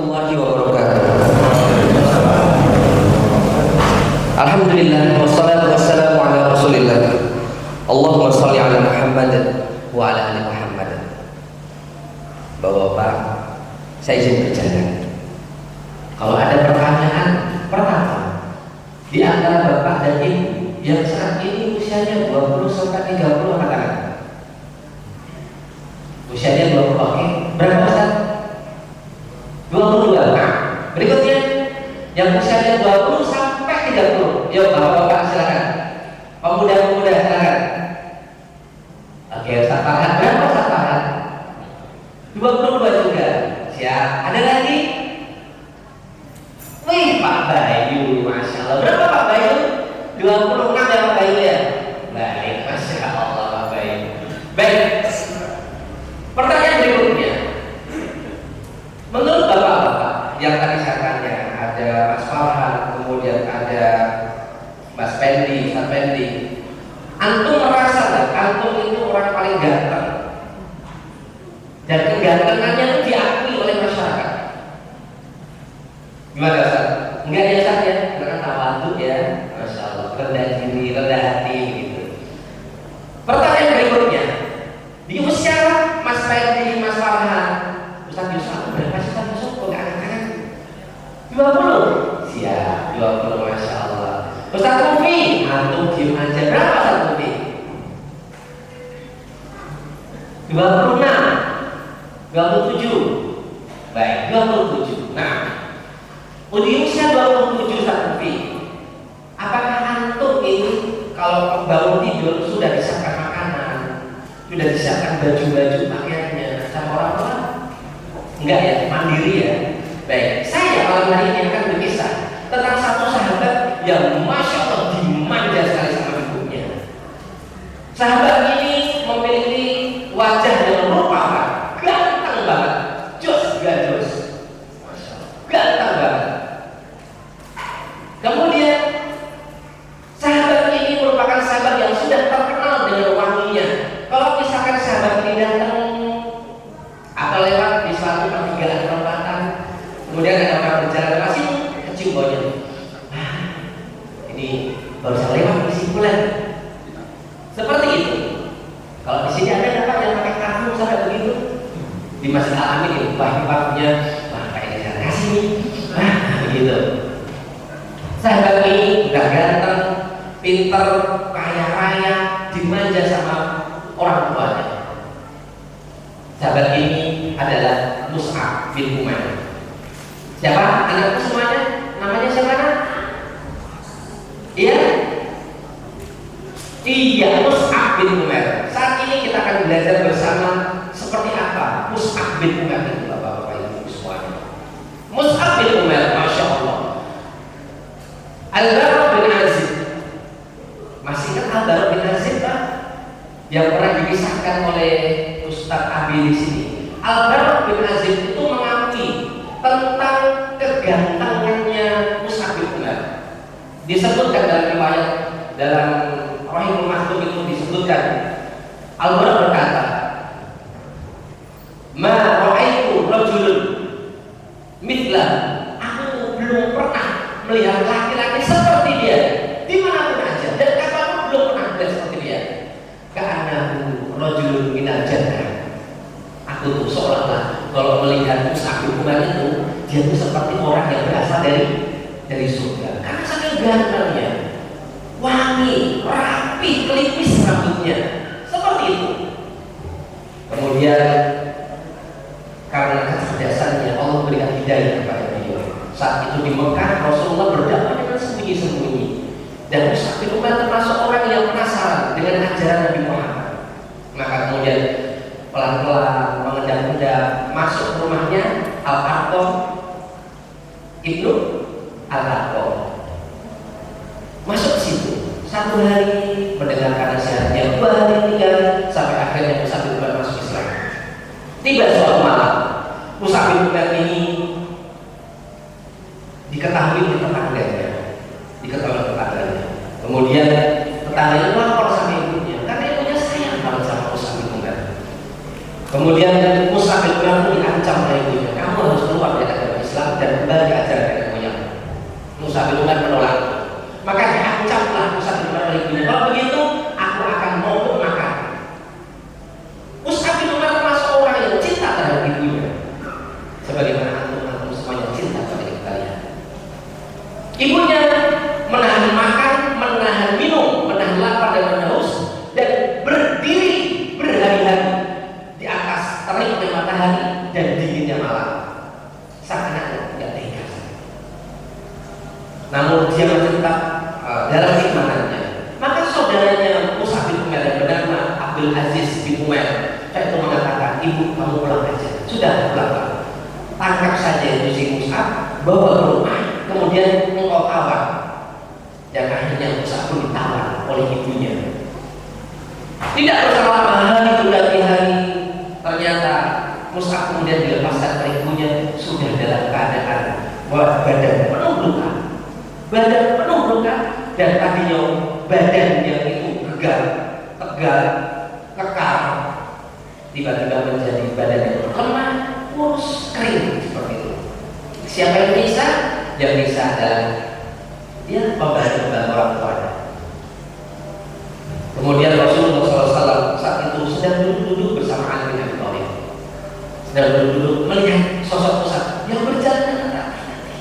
warahmatullahi wabarakatuh. Alhamdulillah wassalatu wassalamu ala Rasulillah. Allahumma shalli ala Muhammad wa ala ali Muhammad. Bapak-bapak, saya izin berjalan. Kalau ada pertanyaan, pertama di antara bapak dan ibu yang saat ini usianya 20 sampai 30 angkat tangan. Usianya 20, oke. Berapa Ustaz? 22. Nah, berikutnya yang usianya 20 sampai 30. Yuk bapak-bapak silakan. Pemuda-pemuda silakan. Oke, Ustaz Farhan. Berapa Ustaz Farhan? 22 juga. Siap. Ada lagi? Wih, Pak Bayu, Masya Allah. Berapa Pak Bayu? 26 ya Pak Bayu ya? Baik, Masya Allah Pak Bayu. Baik. Pertanyaan berikutnya, menurut bapak-bapak yang tadi saya tanya, ada Mas Farhan, kemudian ada Mas Pendi, Mas Pendi, antum merasa nggak antum itu orang paling ganteng dan kegantengannya itu diakui oleh masyarakat? Gimana Ustaz? Enggak ya Ustaz ya? Karena tawadhu ya, Masya Allah, rendah diri, rendah hati gitu. Pertanyaan berikutnya, di usia Mas Pendi, Mas Farhan, Ustaz Yusuf berapa sih Ustaz Yusuf? Kok nggak angkat-angkat? 20? Siap, 20, Masya Allah. Ustaz Mufi, antum diem aja. Berapa Ustaz Mufi? 26? 27? Baik, 27. Nah, di usia 27 Ustaz Mufi, apakah antum ini kalau bangun tidur sudah disiapkan makanan, sudah disiapkan baju-baju pakaiannya sama orang tua? Enggak ya, mandiri ya. Baik, saya malam hari ini akan berkisah tentang satu sahabat yang Masya Allah dimanja sekali sama ibunya. Sahabat ini memiliki wajah yang rupawan, ganteng banget, jos gajos, Masya Allah, ganteng banget. Kemudian sahabat ini merupakan sahabat yang sudah terkenal dengan wanginya. Kalau misalkan sahabat ini datang atau lewat di suatu pertigaan perempatan, kemudian ada orang berjalan masih kecium baunya. Ini baru saja lewat di simpulan. Seperti itu. Kalau di sini ada dapat yang pakai kartu sampai begitu, di Masjid Al-Amin ini upah-upahnya, wah kayaknya saya kasih nih, begitu. Sahabat ini udah ganteng, pinter, kaya raya, dimanja sama orang tuanya. Sahabat ini adalah Mus'ab bin Umair. Siapa? Anakku semuanya? Namanya siapa? Iya? Iya, Mus'ab bin Umair. Saat ini kita akan belajar bersama seperti apa Mus'ab bin Umair itu, Bapak-bapak Ibu semuanya. Mus'ab bin Umair, Masya Allah. Al-Bara bin Azib. Masih ingat Al-Bara bin Azib Pak? Yang pernah dikisahkan oleh Ustaz Abi di sini. Al-Bara bin Azib itu mengakui tentang kegantengannya Mus'ab bin Umair. Disebutkan dalam riwayat dalam Rahimul Maktum itu disebutkan Al-Bara berkata, "Ma ra'aitu rajulun mithla." Aku belum pernah melihat laki-laki seperti dia dimanapun aja, dan kapanpun belum pernah melihat seperti dia. Ka'annahu rajulun minal jannah. Aku tuh seolah-olah kalau melihat Mus'ab bin Umair itu, dia tuh seperti orang yang berasal dari surga. Karena sangat gantengnya, wangi, rapi, kelipis rambutnya, seperti itu. Kemudian karena kecerdasannya Allah berikan hidayah kepada beliau. Saat itu di Mekah Rasulullah berdakwah dengan sembunyi-sembunyi, dan Mus'ab bin Umair termasuk orang yang penasaran dengan ajaran Nabi Muhammad. Maka kemudian pelan-pelan mengendap-endap masuk ke rumahnya Al-Arqam Ibnu Al-Arqam. Masuk ke situ, satu hari mendengarkan nasihatnya, 2 hari, 3 hari, sampai akhirnya Mus'ab bin Umair masuk Islam. Tiba suatu malam, Mus'ab bin Umair ini diketahui oleh tetangganya. Kemudian tetangganya lapor sama ibunya, karena ibunya sayang banget sama Mus'ab bin Umair. Kemudian Mus'ab bin Umair diancam oleh ibunya, kamu harus keluar dari agama Islam dan kembali ke ajaran nenek moyang. Mus'ab bin Umair menolak. Maka diancamlah Mus'ab bin Umair oleh ibunya. Kalau begitu, aku akan mogok makan. Mus'ab bin Umair termasuk orang yang cinta terhadap ibunya. Sebagaimana antum semuanya cinta pada ibu kalian. Ibunya menahan makan, menahan minum, menahan lapar dan menahan haus, dan berdiri berhari-hari di atas teriknya matahari dan dinginnya malam. Seakan-akan tidak tega. Namun dia tetap dalam hikmahannya. Maka saudaranya Mus'ab bin Umair yang bernama Abdul Aziz bin Umair itu mengatakan, ibu kamu pulang aja. Sudah pulang. Tangkap saja itu si Mus'ab, bawa ke rumah, kemudian engkau tawar. Dan akhirnya Mus'ab pun ditawar oleh ibunya. Tidak berselang hari berganti hari, ternyata Mus'ab kemudian dilepaskan oleh ibunya, sudah dalam keadaan badan penuh luka, dan tadinya badan yang itu tegar, kekar, tiba-tiba menjadi badan yang lemah, kurus, kering seperti itu. Siapa yang bisa? Yang bisa adalah dia membantu orang tuanya. Kemudian Rasulullah SAW saat itu sedang duduk bersama Ali bin Abi Thalib, sedang duduk melihat sosok Mus'ab yang berjalan dengan rapi-rapi,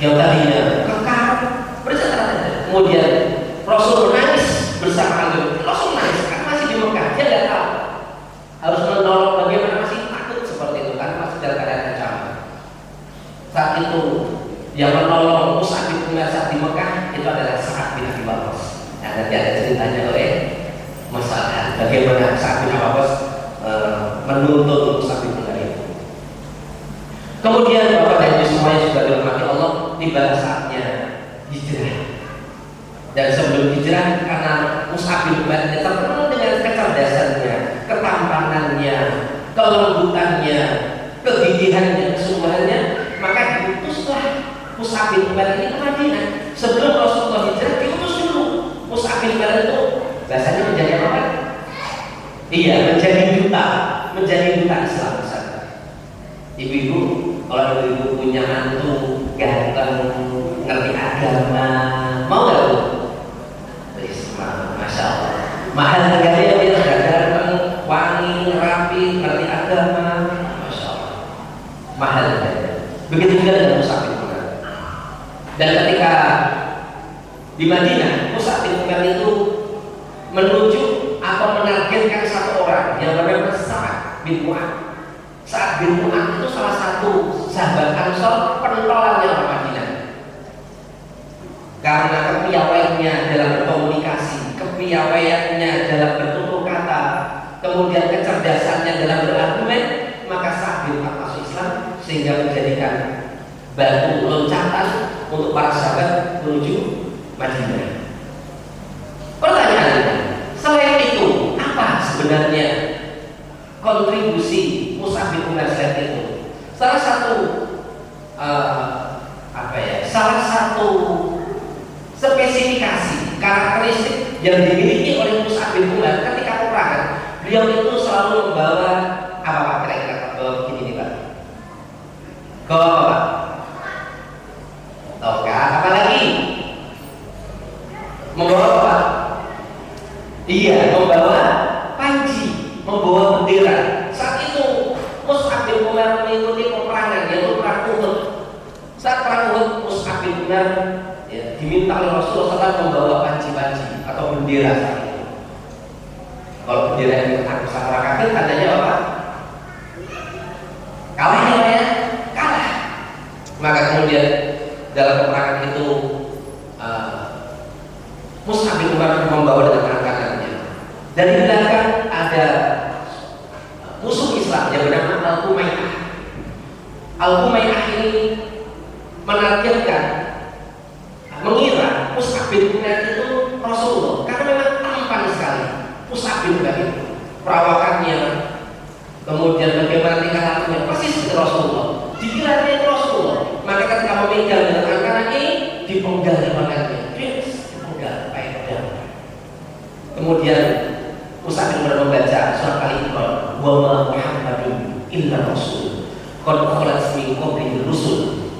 yang tadinya kekar, berjalan rapi-rapi. Kemudian Rasul menangis bersama Ali. Rasul menangis karena masih di Mekah, dia tidak tahu harus menolong bagaimana, masih takut seperti itu kan, masih dalam keadaan ancaman. Saat itu yang menolong Mus'ab bin Umair saat di Mekah itu adalah Sa'ad bin Abi Waqqas. Nah, nanti ada ceritanya oleh masalah bagaimana Sa'ad bin Abi Waqqas menuntut Mus'ab bin Umair. Kemudian Bapak dan Ibu semuanya juga dirahmati Allah, tiba saatnya hijrah. Dan sebelum hijrah, karena Mus'ab bin Umair terkenal dengan kecerdasannya, ketampanannya, kelembutannya, kegigihannya, kesungguhannya, maka diutuslah Mus'ab bin Umair ini ke Madinah. Sebelum Rasulullah hijrah, diutus dulu. Mus'ab bin Umair itu bahasanya menjadi apa? Iya, menjadi duta Islam di sana. Ibu-ibu, kalau ibu-ibu punya mantu ganteng, ngerti agama, mau nggak bu? Masya Allah, mahal harganya, dia ganteng, wangi, rapi, ngerti agama, Masya Allah, mahal harganya. Begitu juga dengan Mus'ab bin Umair. Dan ketika di Madinah, Mus'ab bin Umair itu menuju atau menargetkan satu orang yang bernama Sa'ad bin Mu'adz. Sa'ad bin Mu'adz itu salah satu sahabat Ansor pentolannya orang Madinah. Karena kepiawaiannya dalam berkomunikasi, kepiawaiannya dalam bertutur kata, kemudian kecerdasannya dalam berargumen, maka Sa'ad bin Mu'adz masuk Islam sehingga menjadikan batu loncatan untuk para sahabat menuju Madinah. Pertanyaannya, selain itu, apa sebenarnya kontribusi Mus'ab bin Umair saat itu? Salah satu spesifikasi karakteristik yang dimiliki oleh Mus'ab bin Umair ketika peperangan, beliau itu selalu membawa apa kira-kira begini nih Pak? Ke apa Pak? Tongkat, apa lagi? Membawa apa? Iya, membawa panji, membawa bendera. Saat itu Mus'ab bin Umair mengikuti peperangan, yaitu perang Uhud. Saat perang Uhud, Mus'ab bin Umair diminta oleh Rasulullah SAW membawa panji-panji atau bendera saat itu. Kalau bendera yang kita orang kafir, tandanya apa? Kalah ya, kalah. Maka kemudian dalam peperangan itu Mus'ab bin Umair membawa dengan angkatannya. Dan di belakang ada musuh Islam yang bernama Al-Umayyah. Al-Umayyah ini menargetkan, mengira Mus'ab bin Umair itu Rasulullah, karena memang tampan sekali Mus'ab bin Umair itu, perawakannya, kemudian bagaimana tingkah lakunya persis seperti Rasulullah. Dikira dia itu Rasulullah, maka ketika memegang dengan angkatan ini dipenggal di badannya, dipenggal baik pedang. Kemudian Mus'ab bin Umair membaca surat Al-Imran, wa ma Muhammadun illa rasul qad khalat min qablihi rusul,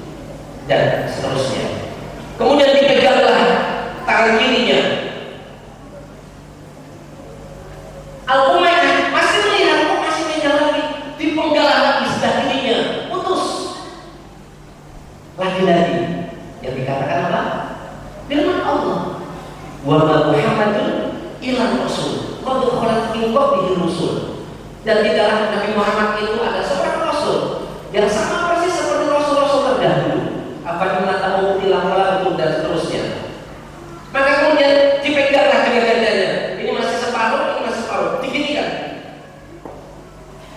dan seterusnya. Kemudian dipeganglah tangan kirinya. Al-Umayyah masih melihat, kok masih pegang lagi, dipenggal lagi sebelah kirinya, putus. Lagi-lagi yang dikatakan apa? Firman Allah, wa ma Muhammadun illa rasul qad khalat min qablihi rusul, dan tidaklah Nabi Muhammad itu ada seorang rasul yang sama persis seperti rasul-rasul terdahulu. Apa dimana tahu tilang betul dan seterusnya. Maka kemudian dipeganglah kedua-duanya. Ini masih separuh, ini masih separuh, diginikan.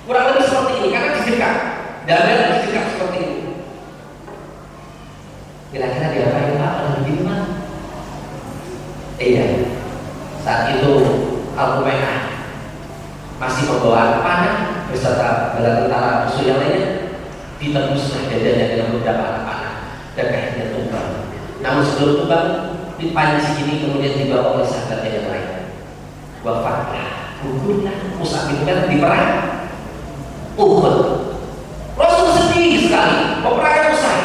Kurang lebih seperti ini karena didekat, dan didekat seperti ini. Kira-kira diapain Pak kalau begini Pak? Iya. Saat itu Al-Umayyah masih membawa panah beserta bala tentara musuh yang lainnya, ditembuslah dadanya dengan beberapa anak panah dan akhirnya tumbang. Namun sebelum tumbang, dipanci ini kemudian dibawa oleh sahabatnya yang lain. Wafatlah, gugurlah Mus'ab bin Umair di perang Uhud. Rasul sedih sekali, peperangan usai.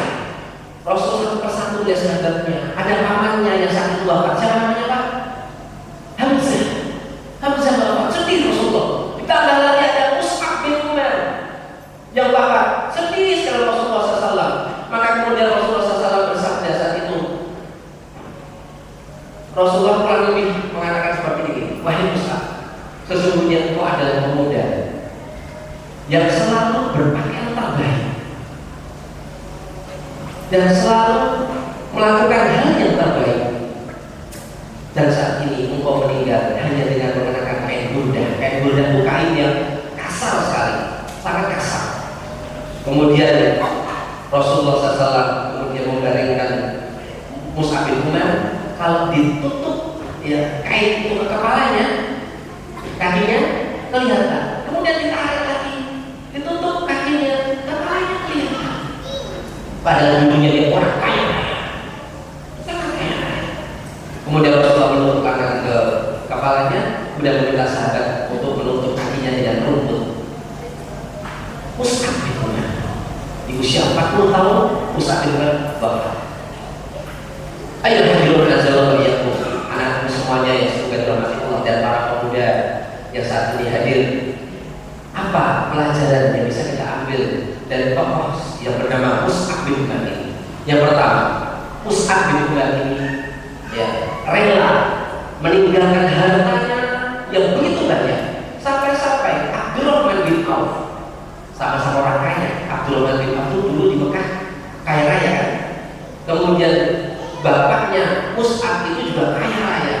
Rasul satu persatu dia sahabatnya, ada pamannya yang saat itu wafat. Siapa namanya Pak? Hamzah. Hamzah wafat, sedih Rasulullah. Ditambah lagi ada Mus'ab bin Umair yang wafat, sedih sekali Rasulullah SAW. Maka kemudian Rasulullah SAW bersabda saat itu, Rasulullah kurang lebih mengatakan seperti ini, wahai Mus'ab, sesungguhnya engkau adalah pemuda yang selalu berpakaian terbaik dan selalu melakukan hal yang terbaik, dan saat ini engkau meninggal hanya dengan mengenakan kain burdah. Kain burdah itu kain yang kasar sekali, sangat kasar. Kemudian Rasulullah SAW kemudian membaringkan Mus'ab bin Umair. Kalau ditutup ya kain itu ke kepalanya, kakinya kelihatan. Kemudian ditarik lagi, ditutup kakinya, kepalanya kelihatan. Padahal dulunya dia orang kaya raya, sangat kaya raya. Kemudian Rasulullah menutup tangan ke kepalanya, kemudian meminta sahabat untuk menutup kakinya dengan rumput. Mus'ab bin Umair di usia 40 tahun, Mus'ab bin Umair wafat. Ayo hadirin azallahu iyyakum, anak-anakku semuanya yang semoga dirahmati Allah dan para pemuda yang saat ini hadir. Apa pelajaran yang bisa kita ambil dari tokoh yang bernama Mus'ab bin Umair ini? Yang pertama, Mus'ab bin Umair ini ya rela meninggalkan hartanya yang begitu banyak, sampai-sampai Abdurrahman bin Auf, sama-sama orang kaya. Abdurrahman bin Auf itu dulu di Mekah kaya raya kan. Kemudian bapaknya Mus'ab itu juga kaya raya.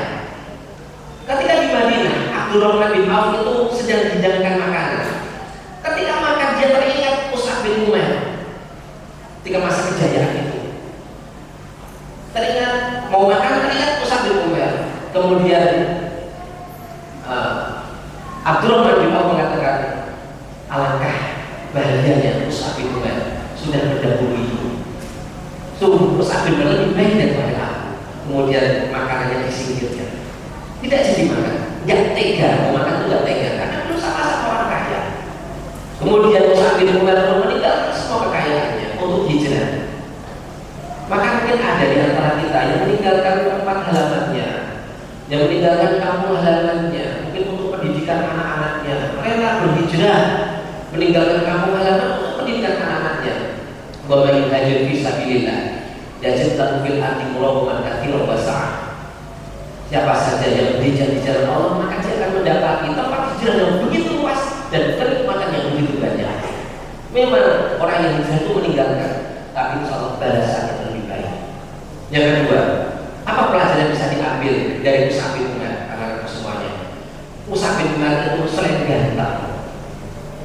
Ketika di Madinah, Abdurrahman bin Auf itu sedang dihidangkan makanan. Ketika makan dia teringat Mus'ab bin Umair. Ketika masa kejayaan itu, teringat mau makan, teringat Mus'ab bin Umair. Kemudian Abdurrahman bin Auf mengatakan, alangkah bahagianya Mus'ab bin Umair sudah mendahului. Mus'ab bin Umair lebih baik daripada aku. Kemudian makanannya disingkirkan, tidak jadi makan, nggak tega mau makan itu nggak tega karena belum sama-sama orang kaya. Kemudian Mus'ab bin Umair meninggalkan semua kekayaannya untuk hijrah. Maka mungkin ada di antara kita yang meninggalkan tempat halamannya, yang meninggalkan kampung halamannya, mungkin untuk pendidikan anak-anaknya, rela berhijrah meninggalkan kampung halaman untuk pendidikan anak-anaknya. Wa man yuhajir fi sabilillah yajid lahu fil ardi muraghaman katsiran wa sa'ah. Siapa saja yang berhijrah di jalan Allah, maka dia akan mendapati tempat hijrah yang begitu luas dan kenikmatan yang begitu banyak. Memang orang yang hijrah itu meninggalkan, tapi insyaallah balasannya lebih baik. Yang kedua, apa pelajaran yang bisa diambil dari Mus'ab bin Umair? Anak-anak semuanya, Mus'ab bin Umair itu selain ganteng,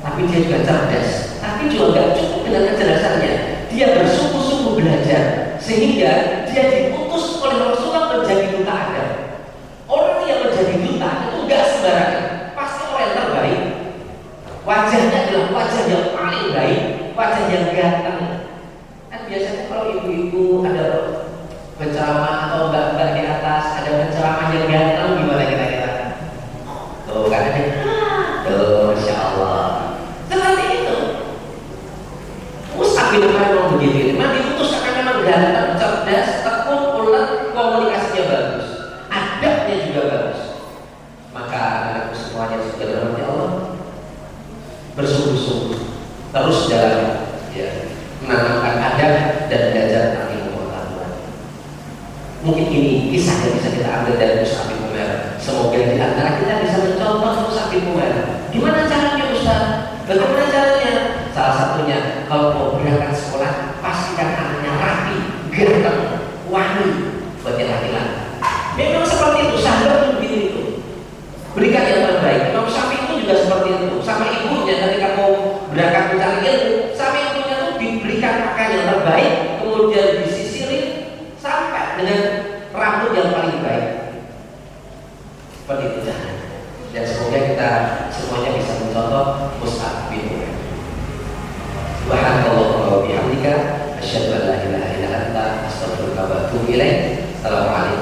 tapi dia juga cerdas. Tapi juga gak cukup dengan kecerdasannya, dia bersungguh-sungguh belajar sehingga dia diutus oleh Rasulullah menjadi duta Adam. Orang yang menjadi duta itu gak sembarangan, pasti orang yang terbaik. Wajahnya adalah wajah yang paling baik, wajah yang ganteng. Kan biasanya kalau ibu-ibu ada penceramah atau mbak-mbak di atas, ada penceramah yang ganteng, gimana kira-kira? Tuh kan ada, tuh Masya Allah. Seperti itu. semuanya sudah dirahmati Allah, bersungguh-sungguh terus jalan ya, menanamkan adab dan belajar tentang ilmu pengetahuan. Mungkin ini kisah yang bisa kita ambil dari Mus'ab bin Umair. Semoga di antara kita bisa mencontoh Mus'ab bin Umair. Gimana caranya Ustaz? Bagaimana caranya? Salah satunya, kalau mau berangkat sekolah, pastikan anaknya rapi, ganteng, wangi bagi laki-laki. Memang seperti itu, sahabat begitu itu. Berikan yang terbaik. Imam Syafi'i itu juga seperti itu. Sama ibunya ketika mau berangkat mencari ilmu, sama ibunya itu diberikan pakaian yang terbaik, kemudian disisirin sampai dengan rambut yang paling baik. Seperti itu jangan. Dan semoga kita semuanya bisa mencontoh Mus'ab bin Umair. Subhanallah wa bihamdika, asyhadu an la ilaha illa anta, astaghfiruka wa atubu ilaik. Assalamualaikum.